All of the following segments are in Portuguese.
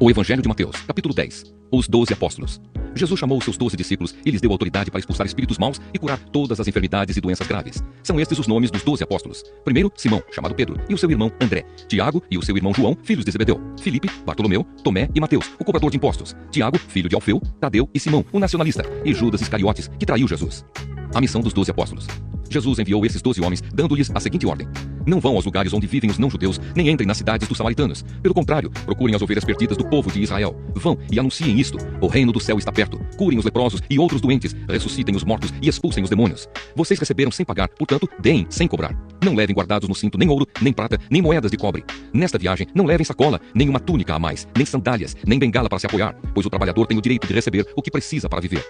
O Evangelho de Mateus, capítulo 10. Os 12 apóstolos. Jesus chamou os seus 12 discípulos e lhes deu autoridade para expulsar espíritos maus e curar todas as enfermidades e doenças graves. São estes os nomes dos 12 apóstolos. Primeiro, Simão, chamado Pedro, e o seu irmão André. Tiago e o seu irmão João, filhos de Zebedeu. Filipe, Bartolomeu, Tomé e Mateus, o cobrador de impostos. Tiago, filho de Alfeu, Tadeu e Simão, o nacionalista. E Judas Iscariotes, que traiu Jesus. A missão dos 12 apóstolos. Jesus enviou esses 12 homens, dando-lhes a seguinte ordem: não vão aos lugares onde vivem os não-judeus, nem entrem nas cidades dos samaritanos. Pelo contrário, procurem as ovelhas perdidas do povo de Israel. Vão e anunciem isto: o reino do céu está perto. Curem os leprosos e outros doentes, ressuscitem os mortos e expulsem os demônios. Vocês receberam sem pagar, portanto, deem sem cobrar. Não levem guardados no cinto nem ouro, nem prata, nem moedas de cobre. Nesta viagem, não levem sacola, nem uma túnica a mais, nem sandálias, nem bengala para se apoiar, pois o trabalhador tem o direito de receber o que precisa para viver.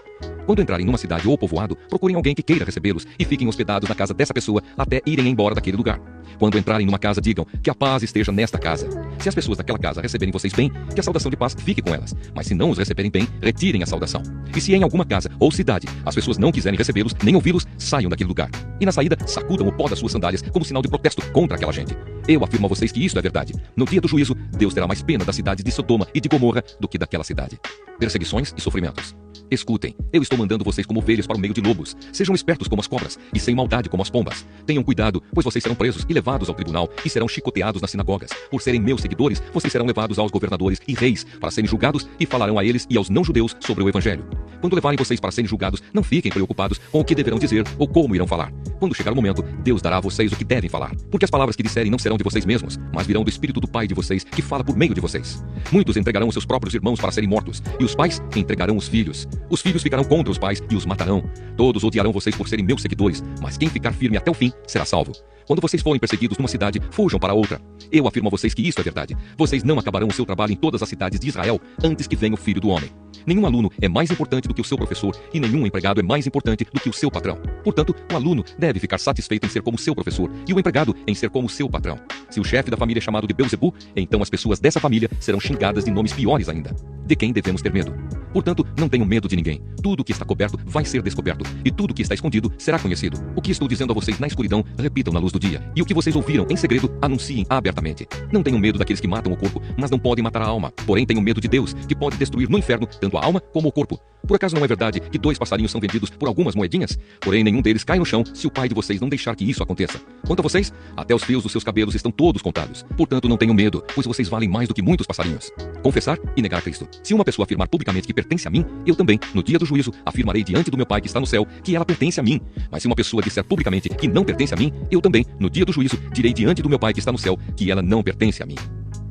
Quando entrarem numa cidade ou povoado, procurem alguém que queira recebê-los e fiquem hospedados na casa dessa pessoa até irem embora daquele lugar. Quando entrarem numa casa, digam que a paz esteja nesta casa. Se as pessoas daquela casa receberem vocês bem, que a saudação de paz fique com elas. Mas se não os receberem bem, retirem a saudação. E se em alguma casa ou cidade as pessoas não quiserem recebê-los nem ouvi-los, saiam daquele lugar. E na saída, sacudam o pó das suas sandálias como sinal de protesto contra aquela gente. Eu afirmo a vocês que isto é verdade. No dia do juízo, Deus terá mais pena das cidades de Sodoma e de Gomorra do que daquela cidade. Perseguições e sofrimentos. Escutem, eu estou mandando vocês como ovelhas para o meio de lobos. Sejam espertos como as cobras e sem maldade como as pombas. Tenham cuidado, pois vocês serão presos e levados ao tribunal e serão chicoteados nas sinagogas. Por serem meus seguidores, vocês serão levados aos governadores e reis para serem julgados e falarão a eles e aos não-judeus sobre o Evangelho. Quando levarem vocês para serem julgados, não fiquem preocupados com o que deverão dizer ou como irão falar. Quando chegar o momento, Deus dará a vocês o que devem falar. Porque as palavras que disserem não serão de vocês mesmos, mas virão do Espírito do Pai de vocês, que fala por meio de vocês. Muitos entregarão os seus próprios irmãos para serem mortos, e os pais entregarão os filhos. Os filhos ficarão contra os pais e os matarão. Todos odiarão vocês por serem meus seguidores, mas quem ficar firme até o fim será salvo. Quando vocês forem perseguidos numa cidade, fujam para outra. Eu afirmo a vocês que isto é verdade. Vocês não acabarão o seu trabalho em todas as cidades de Israel antes que venha o Filho do Homem. Nenhum aluno é mais importante do que o seu professor e nenhum empregado é mais importante do que o seu patrão. Portanto, o aluno deve ficar satisfeito em ser como seu professor e o empregado em ser como seu patrão. Se o chefe da família é chamado de Beelzebu, então as pessoas dessa família serão xingadas de nomes piores ainda. De quem devemos ter medo? Portanto, não tenham medo de ninguém. Tudo o que está coberto vai ser descoberto, e tudo o que está escondido será conhecido. O que estou dizendo a vocês na escuridão, repitam na luz do dia. E o que vocês ouviram em segredo, anunciem abertamente. Não tenham medo daqueles que matam o corpo, mas não podem matar a alma. Porém, tenham medo de Deus, que pode destruir no inferno tanto a alma como o corpo. Por acaso não é verdade que 2 passarinhos são vendidos por algumas moedinhas? Porém, nenhum deles cai no chão se o Pai de vocês não deixar que isso aconteça. Quanto a vocês, até os fios dos seus cabelos estão todos contados. Portanto, não tenham medo, pois vocês valem mais do que muitos passarinhos. Confessar e negar a Cristo. Se uma pessoa afirmar publicamente que pertence a mim, eu também, no dia do juízo, afirmarei diante do meu Pai que está no céu que ela pertence a mim. Mas se uma pessoa disser publicamente que não pertence a mim, eu também, no dia do juízo, direi diante do meu Pai que está no céu que ela não pertence a mim.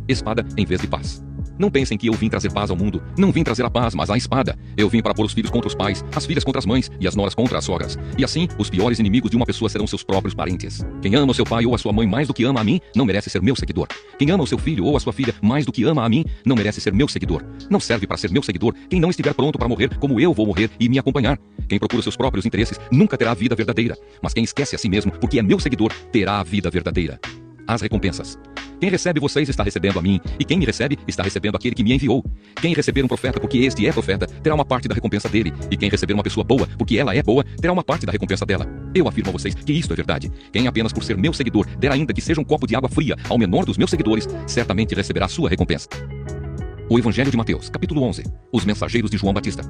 Espada em vez de paz. Não pensem que eu vim trazer paz ao mundo. Não vim trazer a paz, mas a espada. Eu vim para pôr os filhos contra os pais, as filhas contra as mães e as noras contra as sogras. E assim, os piores inimigos de uma pessoa serão seus próprios parentes. Quem ama o seu pai ou a sua mãe mais do que ama a mim, não merece ser meu seguidor. Quem ama o seu filho ou a sua filha mais do que ama a mim, não merece ser meu seguidor. Não serve para ser meu seguidor quem não estiver pronto para morrer como eu vou morrer e me acompanhar. Quem procura seus próprios interesses nunca terá a vida verdadeira. Mas quem esquece a si mesmo porque é meu seguidor, terá a vida verdadeira. As recompensas. Quem recebe vocês está recebendo a mim, e quem me recebe está recebendo aquele que me enviou. Quem receber um profeta porque este é profeta, terá uma parte da recompensa dele, e quem receber uma pessoa boa porque ela é boa, terá uma parte da recompensa dela. Eu afirmo a vocês que isto é verdade. Quem apenas por ser meu seguidor der ainda que seja um copo de água fria ao menor dos meus seguidores, certamente receberá a sua recompensa. O Evangelho de Mateus, capítulo 11. Os mensageiros de João Batista.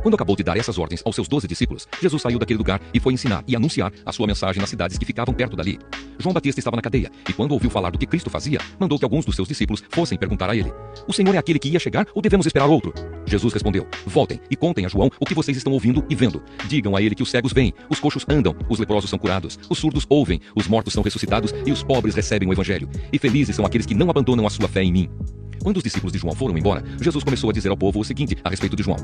Quando acabou de dar essas ordens aos seus 12 discípulos, Jesus saiu daquele lugar e foi ensinar e anunciar a sua mensagem nas cidades que ficavam perto dali. João Batista estava na cadeia, e quando ouviu falar do que Cristo fazia, mandou que alguns dos seus discípulos fossem perguntar a ele: o Senhor é aquele que ia chegar ou devemos esperar outro? Jesus respondeu: voltem e contem a João o que vocês estão ouvindo e vendo. Digam a ele que os cegos veem, os coxos andam, os leprosos são curados, os surdos ouvem, os mortos são ressuscitados e os pobres recebem o Evangelho. E felizes são aqueles que não abandonam a sua fé em mim. Quando os discípulos de João foram embora, Jesus começou a dizer ao povo o seguinte a respeito de João: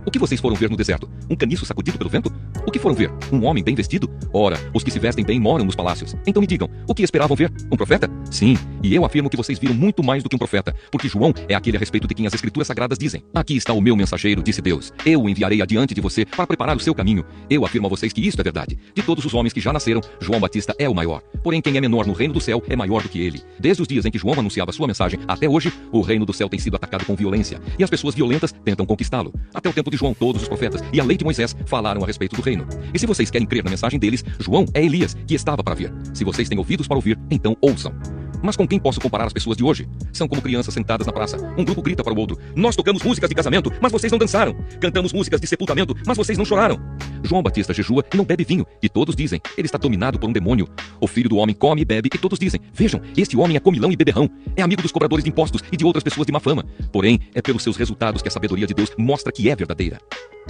o que vocês foram ver no deserto? Um caniço sacudido pelo vento? O que foram ver? Um homem bem vestido? Ora, os que se vestem bem moram nos palácios. Então me digam, o que esperavam ver? Um profeta? Sim, e eu afirmo que vocês viram muito mais do que um profeta, porque João é aquele a respeito de quem as Escrituras Sagradas dizem: aqui está o meu mensageiro, disse Deus. Eu o enviarei adiante de você para preparar o seu caminho. Eu afirmo a vocês que isto é verdade. De todos os homens que já nasceram, João Batista é o maior. Porém, quem é menor no reino do céu é maior do que ele. Desde os dias em que João anunciava sua mensagem até hoje, o reino do céu tem sido atacado com violência, e as pessoas violentas tentam conquistá-lo. Até o tempo de João, todos os profetas e a lei de Moisés falaram a respeito do reino. E se vocês querem crer na mensagem deles, João é Elias, que estava para vir. Se vocês têm ouvidos para ouvir, então ouçam. Mas com quem posso comparar as pessoas de hoje? São como crianças sentadas na praça. Um grupo grita para o outro: nós tocamos músicas de casamento, mas vocês não dançaram. Cantamos músicas de sepultamento, mas vocês não choraram. João Batista jejua e não bebe vinho, e todos dizem: ele está dominado por um demônio. O filho do homem come e bebe, e todos dizem: vejam, este homem é comilão e beberrão. É amigo dos cobradores de impostos e de outras pessoas de má fama. Porém, é pelos seus resultados que a sabedoria de Deus mostra que é verdadeira.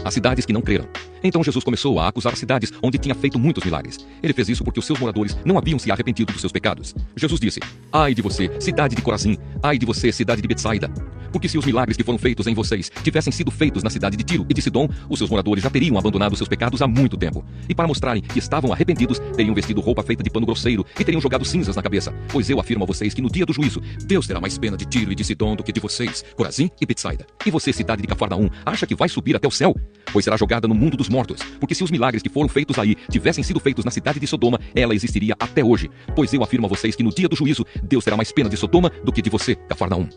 As cidades que não creram. Então Jesus começou a acusar as cidades onde tinha feito muitos milagres. Ele fez isso porque os seus moradores não haviam se arrependido dos seus pecados. Jesus disse: ai de você, cidade de Corazim! Ai de você, cidade de Betsaida! Porque se os milagres que foram feitos em vocês tivessem sido feitos na cidade de Tiro e de Sidom, os seus moradores já teriam abandonado seus pecados há muito tempo. E para mostrarem que estavam arrependidos, teriam vestido roupa feita de pano grosseiro e teriam jogado cinzas na cabeça. Pois eu afirmo a vocês que no dia do juízo, Deus terá mais pena de Tiro e de Sidom do que de vocês, Corazim e Betsaida. E você, cidade de Cafarnaum, acha que vai subir até o céu? Pois será jogada no mundo dos mortos. Porque se os milagres que foram feitos aí tivessem sido feitos na cidade de Sodoma, ela existiria até hoje. Pois eu afirmo a vocês que no dia do juízo, Deus terá mais pena de Sodoma do que de você, Cafarnaum.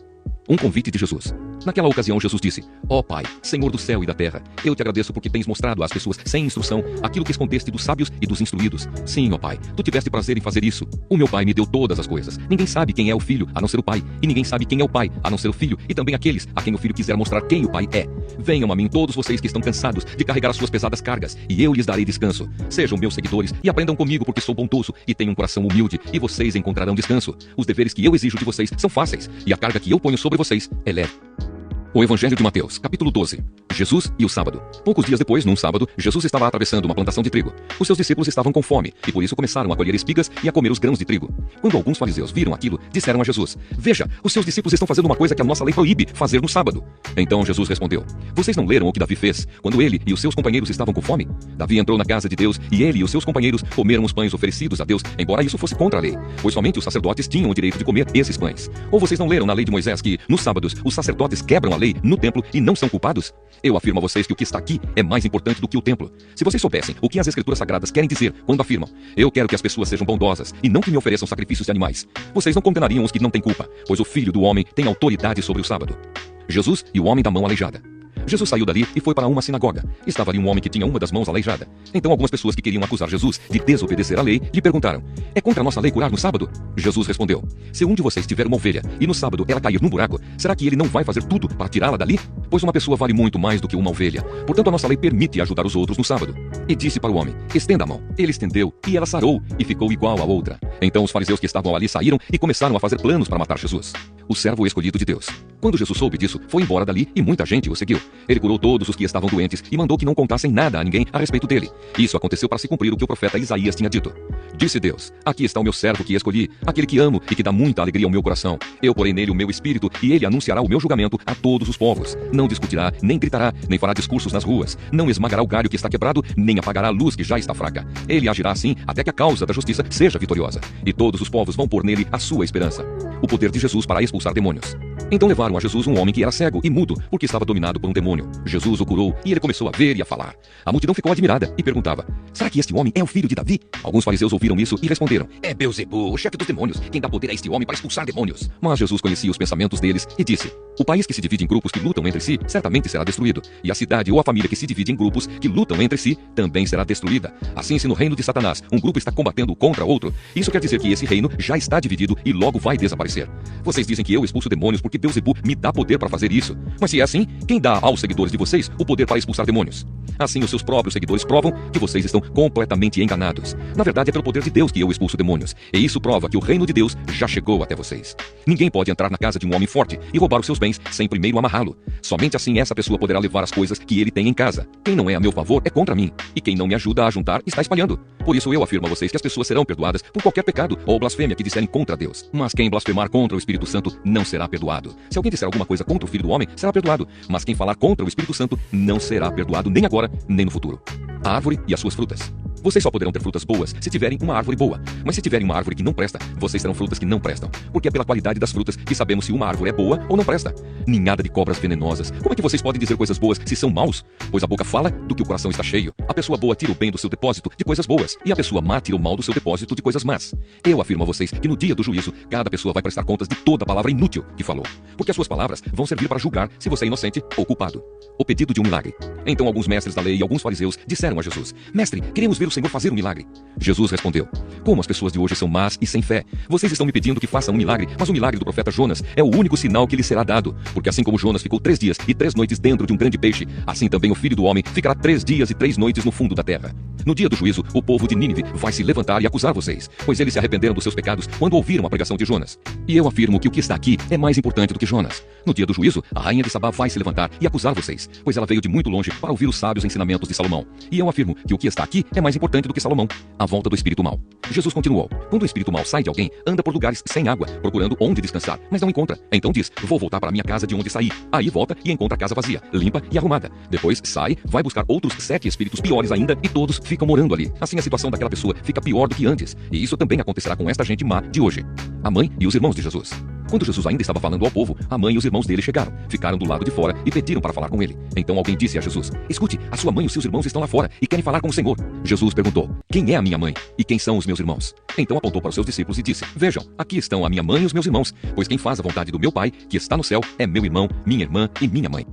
Um convite de Jesus. Naquela ocasião, Jesus disse: ó Pai, Senhor do céu e da terra, eu te agradeço porque tens mostrado às pessoas sem instrução aquilo que escondeste dos sábios e dos instruídos. Sim, ó Pai, tu tiveste prazer em fazer isso. O meu Pai me deu todas as coisas. Ninguém sabe quem é o Filho, a não ser o Pai. E ninguém sabe quem é o Pai, a não ser o Filho. E também aqueles a quem o Filho quiser mostrar quem o Pai é. Venham a mim todos vocês que estão cansados de carregar as suas pesadas cargas, e eu lhes darei descanso. Sejam meus seguidores e aprendam comigo, porque sou bondoso e tenho um coração humilde, e vocês encontrarão descanso. Os deveres que eu exijo de vocês são fáceis, e a carga que eu ponho sobre vocês é leve. O Evangelho de Mateus, capítulo 12. Jesus e o sábado. Poucos dias depois, num sábado, Jesus estava atravessando uma plantação de trigo. Os seus discípulos estavam com fome, e por isso começaram a colher espigas e a comer os grãos de trigo. Quando alguns fariseus viram aquilo, disseram a Jesus: veja, os seus discípulos estão fazendo uma coisa que a nossa lei proíbe fazer no sábado. Então Jesus respondeu: vocês não leram o que Davi fez, quando ele e os seus companheiros estavam com fome? Davi entrou na casa de Deus, e ele e os seus companheiros comeram os pães oferecidos a Deus, embora isso fosse contra a lei, pois somente os sacerdotes tinham o direito de comer esses pães. Ou vocês não leram na lei de Moisés que, nos sábados, os sacerdotes quebram a lei no templo e não são culpados? Eu afirmo a vocês que o que está aqui é mais importante do que o templo. Se vocês soubessem o que as escrituras sagradas querem dizer quando afirmam: eu quero que as pessoas sejam bondosas e não que me ofereçam sacrifícios de animais, vocês não condenariam os que não têm culpa, pois o Filho do Homem tem autoridade sobre o sábado. Jesus e o homem da mão aleijada. Jesus saiu dali e foi para uma sinagoga. Estava ali um homem que tinha uma das mãos aleijada. Então algumas pessoas que queriam acusar Jesus de desobedecer à lei lhe perguntaram: é contra a nossa lei curar no sábado? Jesus respondeu: se um de vocês tiver uma ovelha e no sábado ela cair num buraco, será que ele não vai fazer tudo para tirá-la dali? Pois uma pessoa vale muito mais do que uma ovelha. Portanto, a nossa lei permite ajudar os outros no sábado. E disse para o homem: estenda a mão. Ele estendeu e ela sarou e ficou igual à outra. Então os fariseus que estavam ali saíram e começaram a fazer planos para matar Jesus. O servo escolhido de Deus. Quando Jesus soube disso, foi embora dali e muita gente o seguiu. Ele curou todos os que estavam doentes e mandou que não contassem nada a ninguém a respeito dele. Isso aconteceu para se cumprir o que o profeta Isaías tinha dito. Disse Deus: aqui está o meu servo que escolhi, aquele que amo e que dá muita alegria ao meu coração. Eu porei nele o meu espírito e ele anunciará o meu julgamento a todos os povos. Não discutirá, nem gritará, nem fará discursos nas ruas. Não esmagará o galho que está quebrado, nem apagará a luz que já está fraca. Ele agirá assim até que a causa da justiça seja vitoriosa. E todos os povos vão pôr nele a sua esperança. O poder de Jesus para expulsar demônios. Então levaram a Jesus um homem que era cego e mudo, porque estava dominado por um demônio. Jesus o curou e ele começou a ver e a falar. A multidão ficou admirada e perguntava: será que este homem é o filho de Davi? Alguns fariseus ouviram isso e responderam: é Beelzebu, o chefe dos demônios, quem dá poder a este homem para expulsar demônios. Mas Jesus conhecia os pensamentos deles e disse: o país que se divide em grupos que lutam entre si, certamente será destruído. E a cidade ou a família que se divide em grupos que lutam entre si, também será destruída. Assim, se no reino de Satanás um grupo está combatendo contra outro, isso quer dizer que esse reino já está dividido e logo vai desaparecer. Vocês dizem que eu expulso demônios porque Beelzebu me dá poder para fazer isso. Mas se é assim, quem dá aos seguidores de vocês o poder para expulsar demônios? Assim, os seus próprios seguidores provam que vocês estão completamente enganados. Na verdade, é pelo poder de Deus que eu expulso demônios. E isso prova que o reino de Deus já chegou até vocês. Ninguém pode entrar na casa de um homem forte e roubar os seus bens sem primeiro amarrá-lo. Somente assim essa pessoa poderá levar as coisas que ele tem em casa. Quem não é a meu favor é contra mim. E quem não me ajuda a juntar está espalhando. Por isso eu afirmo a vocês que as pessoas serão perdoadas por qualquer pecado ou blasfêmia que disserem contra Deus. Mas quem blasfemar contra o Espírito Santo não será perdoado. Se alguém disser alguma coisa contra o Filho do Homem, será perdoado. Mas quem falar contra o Espírito Santo não será perdoado nem agora, nem no futuro. A árvore e as suas frutas. Vocês só poderão ter frutas boas se tiverem uma árvore boa. Mas se tiverem uma árvore que não presta, vocês terão frutas que não prestam. Porque é pela qualidade das frutas que sabemos se uma árvore é boa ou não presta. Ninhada de cobras venenosas. Como é que vocês podem dizer coisas boas se são maus? Pois a boca fala do que o coração está cheio. A pessoa boa tira o bem do seu depósito de coisas boas, e a pessoa má tira o mal do seu depósito de coisas más. Eu afirmo a vocês que no dia do juízo, cada pessoa vai prestar contas de toda a palavra inútil que falou. Porque as suas palavras vão servir para julgar se você é inocente ou culpado. O pedido de um milagre. Então alguns mestres da lei e alguns fariseus disseram a Jesus: mestre, queremos ver o Senhor fazer um milagre. Jesus respondeu: como as pessoas de hoje são más e sem fé. Vocês estão me pedindo que faça um milagre, mas o milagre do profeta Jonas é o único sinal que lhe será dado. Porque assim como Jonas ficou 3 dias e 3 noites dentro de um grande peixe, assim também o Filho do Homem ficará 3 dias e 3 noites no fundo da terra. No dia do juízo, o povo de Nínive vai se levantar e acusar vocês, pois eles se arrependeram dos seus pecados quando ouviram a pregação de Jonas. E eu afirmo que o que está aqui é mais importante do que Jonas. No dia do juízo, a rainha de Sabá vai se levantar e acusar vocês, pois ela veio de muito longe para ouvir os sábios ensinamentos de Salomão. E eu afirmo que o que está aqui é mais importante do que Salomão, a volta do espírito mau. Jesus continuou: quando o espírito mau sai de alguém, anda por lugares sem água, procurando onde descansar, mas não encontra. Então diz: vou voltar para a minha casa de onde saí. Aí volta e encontra a casa vazia, limpa e arrumada. Depois sai, vai buscar outros 7 espíritos piores ainda e todos ficam morando ali. Assim a situação daquela pessoa fica pior do que antes. E isso também acontecerá com esta gente má de hoje. A mãe e os irmãos de Jesus. Quando Jesus ainda estava falando ao povo, a mãe e os irmãos dele chegaram, ficaram do lado de fora e pediram para falar com ele. Então alguém disse a Jesus: escute, a sua mãe e os seus irmãos estão lá fora e querem falar com o Senhor. Jesus perguntou: quem é a minha mãe e quem são os meus irmãos? Então apontou para os seus discípulos e disse: vejam, aqui estão a minha mãe e os meus irmãos, pois quem faz a vontade do meu Pai, que está no céu, é meu irmão, minha irmã e minha mãe.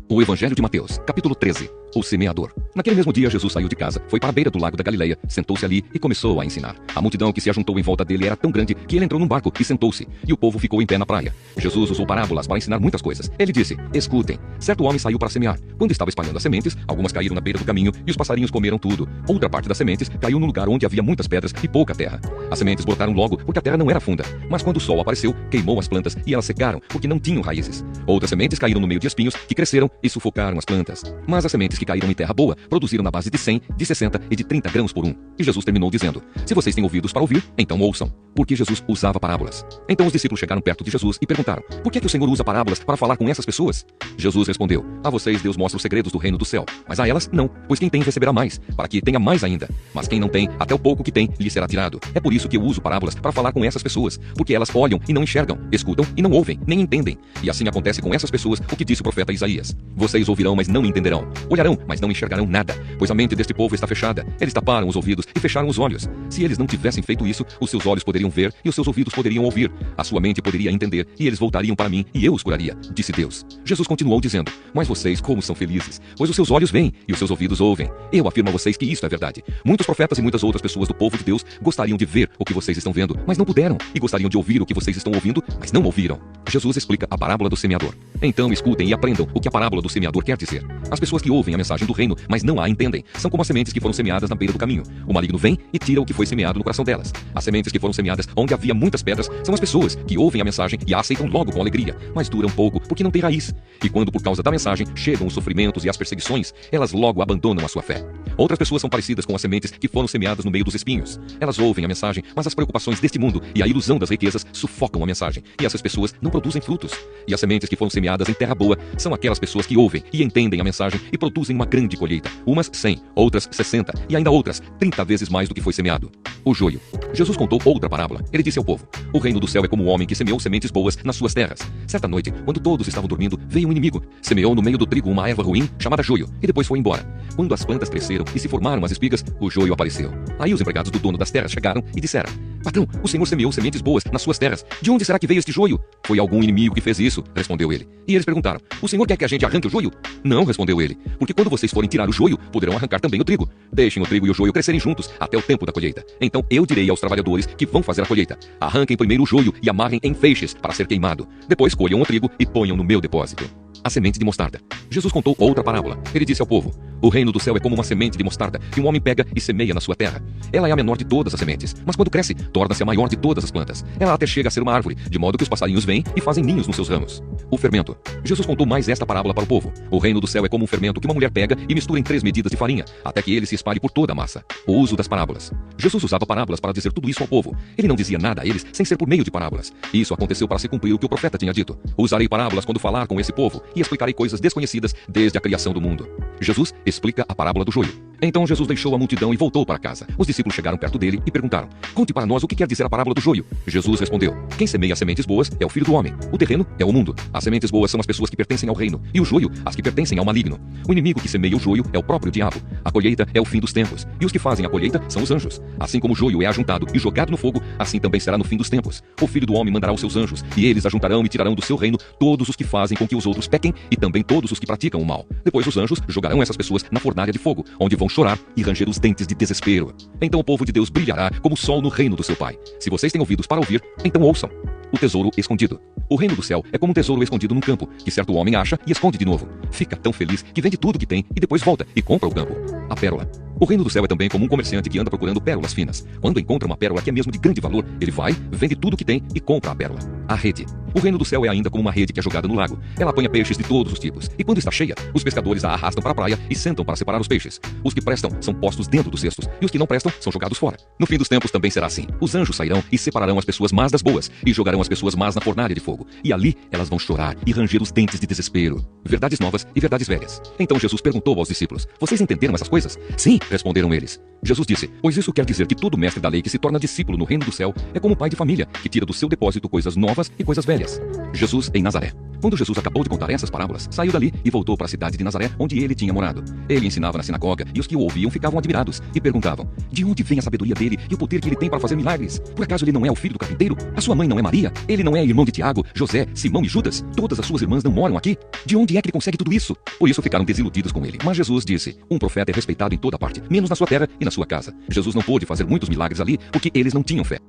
O Evangelho de Mateus, capítulo 13. O semeador. Naquele mesmo dia, Jesus saiu de casa, foi para a beira do lago da Galileia, sentou-se ali e começou a ensinar. A multidão que se ajuntou em volta dele era tão grande que ele entrou num barco e sentou-se, e o povo ficou em pé na praia. Jesus usou parábolas para ensinar muitas coisas. Ele disse: escutem, certo homem saiu para semear. Quando estava espalhando as sementes, algumas caíram na beira do caminho e os passarinhos comeram tudo. Outra parte das sementes caiu num lugar onde havia muitas pedras e pouca terra. As sementes brotaram logo porque a terra não era funda, mas quando o sol apareceu, queimou as plantas e elas secaram porque não tinham raízes. Outras sementes caíram no meio de espinhos que cresceram e sufocaram as plantas. Mas as sementes que caíram em terra boa produziram na base de 100, de 60 e de 30 grãos por um. E Jesus terminou dizendo: se vocês têm ouvidos para ouvir, então ouçam. Porque Jesus usava parábolas. Então os discípulos chegaram perto de Jesus e perguntaram: por que o Senhor usa parábolas para falar com essas pessoas? Jesus respondeu: a vocês Deus mostra os segredos do reino do céu, mas a elas não, pois quem tem receberá mais, para que tenha mais ainda. Mas quem não tem, até o pouco que tem, lhe será tirado. É por isso que eu uso parábolas para falar com essas pessoas, porque elas olham e não enxergam, escutam e não ouvem, nem entendem. E assim acontece com essas pessoas o que disse o profeta Isaías: vocês ouvirão, mas não entenderão, olharão, mas não enxergarão nada, pois a mente deste povo está fechada. Eles taparam os ouvidos e fecharam os olhos. Se eles não tivessem feito isso, os seus olhos poderiam ver e os seus ouvidos poderiam ouvir. A sua mente poderia entender e eles voltariam para mim e eu os curaria, disse Deus. Jesus continuou dizendo: mas vocês como são felizes, pois os seus olhos veem e os seus ouvidos ouvem. Eu afirmo a vocês que isto é verdade. Muitos profetas e muitas outras pessoas do povo de Deus gostariam de ver o que vocês estão vendo, mas não puderam, e gostariam de ouvir o que vocês estão ouvindo, mas não ouviram. Jesus explica a parábola do semeador. Então escutem e aprendam o que a parábola do semeador quer dizer. As pessoas que ouvem a mensagem do reino, mas não a entendem, são como as sementes que foram semeadas na beira do caminho. O maligno vem e tira o que foi semeado no coração delas. As sementes que foram semeadas onde havia muitas pedras são as pessoas que ouvem a mensagem e a aceitam logo com alegria, mas duram pouco porque não têm raiz. E quando por causa da mensagem chegam os sofrimentos e as perseguições, elas logo abandonam a sua fé. Outras pessoas são parecidas com as sementes que foram semeadas no meio dos espinhos. Elas ouvem a mensagem, mas as preocupações deste mundo e a ilusão das riquezas sufocam a mensagem, e essas pessoas não produzem frutos. E as sementes que foram semeadas em terra boa são aquelas pessoas que ouvem e entendem a mensagem e produzem uma grande colheita. Umas 100, outras 60 e ainda outras 30 vezes mais do que foi semeado. O joio. Jesus contou outra parábola. Ele disse ao povo: o reino do céu é como um homem que semeou sementes boas nas suas terras. Certa noite, quando todos estavam dormindo, veio um inimigo. Semeou no meio do trigo uma erva ruim, chamada joio, e depois foi embora. Quando as plantas cresceram e se formaram as espigas, o joio apareceu. Aí os empregados do dono das terras chegaram e disseram: patrão, o Senhor semeou sementes boas nas suas terras. De onde será que veio este joio? Foi algum inimigo que fez isso, respondeu ele. E eles perguntaram: o Senhor quer que a gente arranque o joio? Não, respondeu ele, porque quando vocês forem tirar o joio, poderão arrancar também o trigo. Deixem o trigo e o joio crescerem juntos até o tempo da colheita. Então eu direi aos trabalhadores que vão fazer a colheita: arranquem primeiro o joio e amarrem em feixes para ser queimado. Depois colham o trigo e ponham no meu depósito. A semente de mostarda. Jesus contou outra parábola. Ele disse ao povo: o reino do céu é como uma semente de mostarda que um homem pega e semeia na sua terra. Ela é a menor de todas as sementes, mas quando cresce, torna-se a maior de todas as plantas. Ela até chega a ser uma árvore, de modo que os passarinhos vêm e fazem ninhos nos seus ramos. O fermento. Jesus contou mais esta parábola para o povo. O reino do céu é como um fermento que uma mulher pega e mistura em 3 medidas de farinha, até que ele se espalhe por toda a massa. O uso das parábolas. Jesus usava parábolas para dizer tudo isso ao povo. Ele não dizia nada a eles sem ser por meio de parábolas. Isso aconteceu para se cumprir o que o profeta tinha dito: usarei parábolas quando falar com esse povo e explicarei coisas desconhecidas desde a criação do mundo. Jesus explica a parábola do joio. Então Jesus deixou a multidão e voltou para casa. Os discípulos chegaram perto dele e perguntaram: conte para nós o que quer dizer a parábola do joio. Jesus respondeu: quem semeia sementes boas é o Filho do Homem. O terreno é o mundo. As sementes boas são as pessoas que pertencem ao reino, e o joio as que pertencem ao maligno. O inimigo que semeia o joio é o próprio diabo. A colheita é o fim dos tempos, e os que fazem a colheita são os anjos. Assim como o joio é ajuntado e jogado no fogo, assim também será no fim dos tempos. O Filho do Homem mandará os seus anjos, e eles ajuntarão e tirarão do seu reino todos os que fazem com que os outros pequem, e também todos os que praticam o mal. Depois os anjos jogarão essas pessoas na fornalha de fogo, onde vão vão chorar e ranger os dentes de desespero. Então o povo de Deus brilhará como o sol no reino do seu Pai. Se vocês têm ouvidos para ouvir, então ouçam. O tesouro escondido. O reino do céu é como um tesouro escondido num campo, que certo homem acha e esconde de novo. Fica tão feliz que vende tudo que tem e depois volta e compra o campo. A pérola. O reino do céu é também como um comerciante que anda procurando pérolas finas. Quando encontra uma pérola que é mesmo de grande valor, ele vai, vende tudo que tem e compra a pérola. A rede. O reino do céu é ainda como uma rede que é jogada no lago. Ela apanha peixes de todos os tipos. E quando está cheia, os pescadores a arrastam para a praia e sentam para separar os peixes. Os que prestam são postos dentro dos cestos, e os que não prestam são jogados fora. No fim dos tempos também será assim. Os anjos sairão e separarão as pessoas más das boas, e jogarão as pessoas más na fornalha de fogo. E ali elas vão chorar e ranger os dentes de desespero. Verdades novas e verdades velhas. Então Jesus perguntou aos discípulos: vocês entenderam essas coisas? Sim, responderam eles. Jesus disse: pois isso quer dizer que todo mestre da lei que se torna discípulo no reino do céu é como um pai de família, que tira do seu depósito coisas novas e coisas velhas. Jesus em Nazaré. Quando Jesus acabou de contar essas parábolas, saiu dali e voltou para a cidade de Nazaré, onde ele tinha morado. Ele ensinava na sinagoga, e os que o ouviam ficavam admirados e perguntavam: de onde vem a sabedoria dele e o poder que ele tem para fazer milagres? Por acaso ele não é o filho do carpinteiro? A sua mãe não é Maria? Ele não é irmão de Tiago, José, Simão e Judas? Todas as suas irmãs não moram aqui? De onde é que ele consegue tudo isso? Por isso ficaram desiludidos com ele. Mas Jesus disse: um profeta é respeitado em toda parte, menos na sua terra e na sua casa. Jesus não pôde fazer muitos milagres ali, porque eles não tinham fé.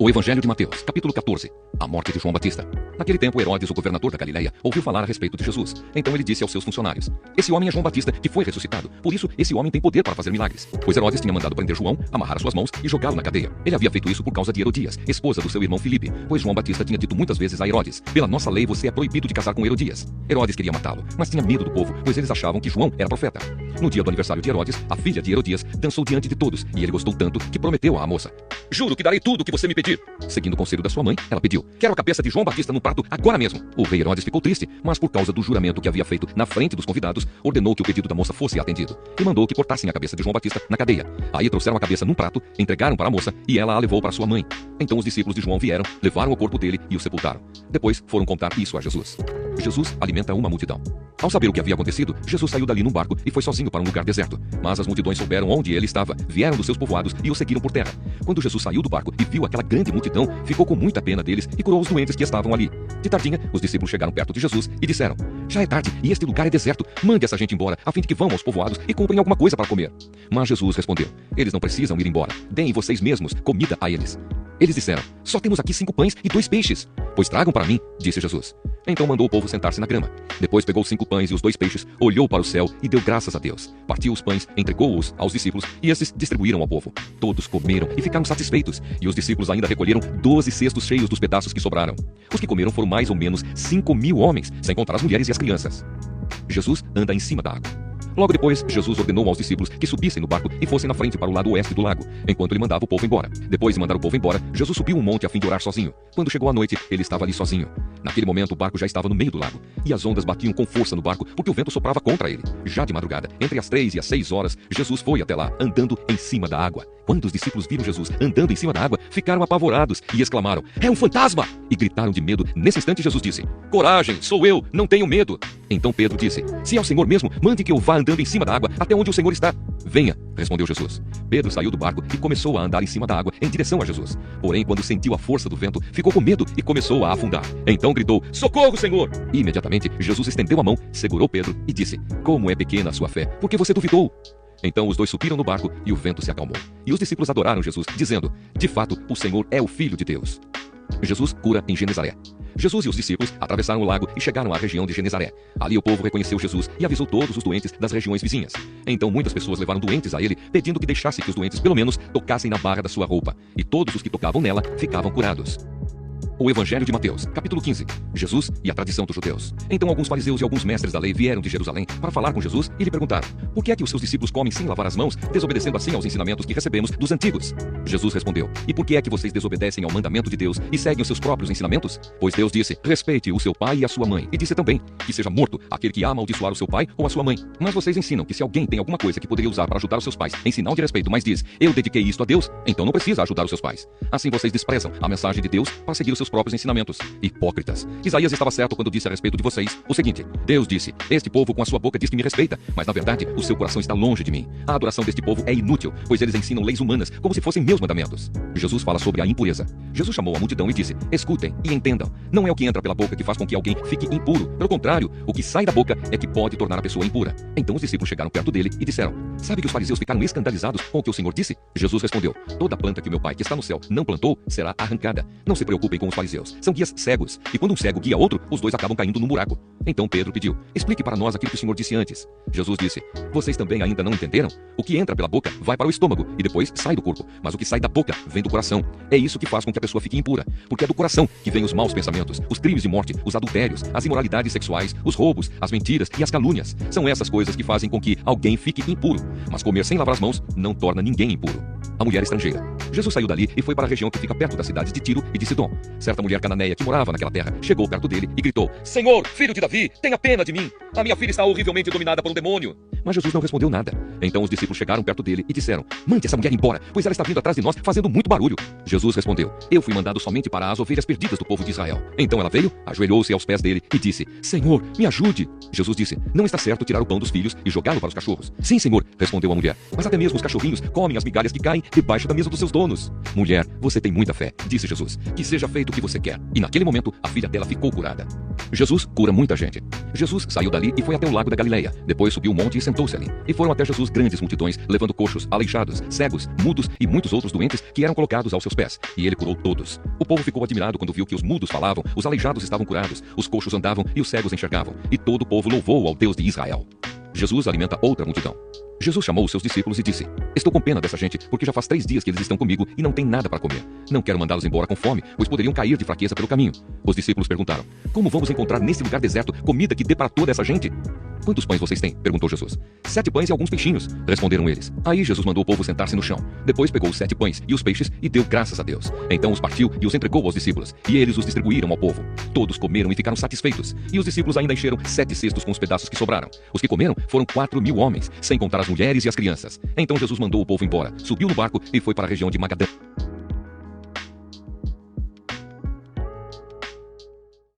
O Evangelho de Mateus, capítulo 14. A morte de João Batista. Naquele tempo, Herodes, o governador da Galileia, ouviu falar a respeito de Jesus. Então ele disse aos seus funcionários: esse homem é João Batista, que foi ressuscitado. Por isso, esse homem tem poder para fazer milagres. Pois Herodes tinha mandado prender João, amarrar suas mãos e jogá-lo na cadeia. Ele havia feito isso por causa de Herodias, esposa do seu irmão Filipe, pois João Batista tinha dito muitas vezes a Herodes: pela nossa lei você é proibido de casar com Herodias. Herodes queria matá-lo, mas tinha medo do povo, pois eles achavam que João era profeta. No dia do aniversário de Herodes, a filha de Herodias dançou diante de todos, e ele gostou tanto que prometeu à moça: juro que darei tudo o que você me pedir. Seguindo o conselho da sua mãe, ela pediu: quero a cabeça de João Batista no prato agora mesmo. O rei Herodes ficou triste, mas por causa do juramento que havia feito na frente dos convidados, ordenou que o pedido da moça fosse atendido, e mandou que cortassem a cabeça de João Batista na cadeia. Aí trouxeram a cabeça num prato, entregaram para a moça, e ela a levou para sua mãe. Então os discípulos de João vieram, levaram o corpo dele e o sepultaram. Depois foram contar isso a Jesus. Jesus alimenta uma multidão. Ao saber o que havia acontecido, Jesus saiu dali num barco e foi sozinho para um lugar deserto. Mas as multidões souberam onde ele estava, vieram dos seus povoados e o seguiram por terra. Quando Jesus saiu do barco e viu aquela grande multidão, ficou com muita pena deles e curou os doentes que estavam ali. De tardinha, os discípulos chegaram perto de Jesus e disseram: já é tarde e este lugar é deserto. Mande essa gente embora, a fim de que vão aos povoados e comprem alguma coisa para comer. Mas Jesus respondeu: eles não precisam ir embora. Deem vocês mesmos comida a eles. Eles disseram: só temos aqui 5 pães e 2 peixes. Pois tragam para mim, disse Jesus. Então mandou o povo sentar-se na grama. Depois pegou os 5 pães e os 2 peixes, olhou para o céu e deu graças a Deus. Partiu os pães, entregou-os aos discípulos e estes distribuíram ao povo. Todos comeram e ficaram satisfeitos. E os discípulos ainda recolheram 12 cestos cheios dos pedaços que sobraram. Os que comeram foram mais ou menos 5.000 homens, sem contar as mulheres e as crianças. Jesus anda em cima da água. Logo depois, Jesus ordenou aos discípulos que subissem no barco e fossem na frente para o lado oeste do lago, enquanto ele mandava o povo embora. Depois de mandar o povo embora, Jesus subiu um monte a fim de orar sozinho. Quando chegou a noite, ele estava ali sozinho. Naquele momento, o barco já estava no meio do lago, e as ondas batiam com força no barco, porque o vento soprava contra ele. Já de madrugada, entre as 3 e as 6 horas, Jesus foi até lá, andando em cima da água. Quando os discípulos viram Jesus andando em cima da água, ficaram apavorados e exclamaram: é um fantasma! E gritaram de medo. Nesse instante, Jesus disse: coragem, sou eu, não tenho medo. Então Pedro disse: se é o Senhor mesmo, mande que eu vá andando em cima da água até onde o Senhor está. Venha, respondeu Jesus. Pedro saiu do barco e começou a andar em cima da água em direção a Jesus. Porém, quando sentiu a força do vento, ficou com medo e começou a afundar. Então gritou: socorro, Senhor! E imediatamente Jesus estendeu a mão, segurou Pedro e disse: como é pequena a sua fé, porque você duvidou? Então os dois subiram no barco e o vento se acalmou. E os discípulos adoraram Jesus, dizendo: de fato, o Senhor é o Filho de Deus. Jesus cura em Genezaré. Jesus e os discípulos atravessaram o lago e chegaram à região de Genezaré. Ali o povo reconheceu Jesus e avisou todos os doentes das regiões vizinhas. Então muitas pessoas levaram doentes a ele, pedindo que deixasse que os doentes pelo menos tocassem na barra da sua roupa. E todos os que tocavam nela ficavam curados. O Evangelho de Mateus, capítulo 15. Jesus e a tradição dos judeus. Então alguns fariseus e alguns mestres da lei vieram de Jerusalém para falar com Jesus e lhe perguntaram: por que é que os seus discípulos comem sem lavar as mãos, desobedecendo assim aos ensinamentos que recebemos dos antigos? Jesus respondeu: e por que é que vocês desobedecem ao mandamento de Deus e seguem os seus próprios ensinamentos? Pois Deus disse: respeite o seu pai e a sua mãe. E disse também: que seja morto aquele que amaldiçoar o seu pai ou a sua mãe. Mas vocês ensinam que se alguém tem alguma coisa que poderia usar para ajudar os seus pais em sinal de respeito, mas diz: eu dediquei isto a Deus, então não precisa ajudar os seus pais. Assim vocês desprezam a mensagem de Deus para seguir os seus seus próprios ensinamentos. Hipócritas. Isaías estava certo quando disse a respeito de vocês o seguinte: Deus disse, este povo com a sua boca diz que me respeita, mas na verdade o seu coração está longe de mim. A adoração deste povo é inútil, pois eles ensinam leis humanas como se fossem meus mandamentos. Jesus fala sobre a impureza. Jesus chamou a multidão e disse: escutem e entendam. Não é o que entra pela boca que faz com que alguém fique impuro. Pelo contrário, o que sai da boca é que pode tornar a pessoa impura. Então os discípulos chegaram perto dele e disseram: sabe que os fariseus ficaram escandalizados com o que o Senhor disse? Jesus respondeu: toda planta que o meu Pai que está no céu não plantou será arrancada. Não se preocupem com os fariseus. São guias cegos. E quando um cego guia outro, os dois acabam caindo num buraco. Então Pedro pediu: explique para nós aquilo que o Senhor disse antes. Jesus disse: vocês também ainda não entenderam? O que entra pela boca vai para o estômago e depois sai do corpo. Mas o que sai da boca vem do coração. É isso que faz com que a pessoa fique impura. Porque é do coração que vem os maus pensamentos, os crimes de morte, os adultérios, as imoralidades sexuais, os roubos, as mentiras e as calúnias. São essas coisas que fazem com que alguém fique impuro. Mas comer sem lavar as mãos não torna ninguém impuro. A mulher estrangeira. Jesus saiu dali e foi para a região que fica perto das cidades de Tiro e de Sidom. Certa mulher cananeia que morava naquela terra chegou perto dele e gritou: Senhor, filho de Davi, tenha pena de mim. A minha filha está horrivelmente dominada por um demônio. Mas Jesus não respondeu nada. Então os discípulos chegaram perto dele e disseram: mande essa mulher embora, pois ela está vindo atrás de nós fazendo muito barulho. Jesus respondeu: eu fui mandado somente para as ovelhas perdidas do povo de Israel. Então ela veio, ajoelhou-se aos pés dele e disse: Senhor, me ajude. Jesus disse: não está certo tirar o pão dos filhos e jogá-lo para os cachorros. Sim, Senhor, respondeu a mulher, mas até mesmo os cachorrinhos comem as migalhas que caem debaixo da mesa dos seus donos. Mulher, você tem muita fé, disse Jesus, que seja feito o que você quer. E naquele momento a filha dela ficou curada. Jesus cura muita gente. Jesus saiu dali e foi até o lago da Galileia. Depois subiu o monte e sentou-se ali. E foram até Jesus grandes multidões, levando coxos, aleijados, cegos, mudos e muitos outros doentes que eram colocados aos seus pés. E ele curou todos. O povo ficou admirado quando viu que os mudos falavam, os aleijados estavam curados, os coxos andavam e os cegos enxergavam. E todo o povo louvou ao Deus de Israel. Jesus alimenta outra multidão. Jesus chamou os seus discípulos e disse: estou com pena dessa gente, porque já faz 3 dias que eles estão comigo e não têm nada para comer. Não quero mandá-los embora com fome, pois poderiam cair de fraqueza pelo caminho. Os discípulos perguntaram: como vamos encontrar nesse lugar deserto comida que dê para toda essa gente? Quantos pães vocês têm? Perguntou Jesus. 7 pães e alguns peixinhos, responderam eles. Aí Jesus mandou o povo sentar-se no chão. Depois pegou os 7 pães e os peixes e deu graças a Deus. Então os partiu e os entregou aos discípulos, e eles os distribuíram ao povo. Todos comeram e ficaram satisfeitos. E os discípulos ainda encheram 7 cestos com os pedaços que sobraram. Os que comeram foram 4.000 homens, sem contar as mulheres e as crianças. Então Jesus mandou o povo embora, subiu no barco e foi para a região de Magadã.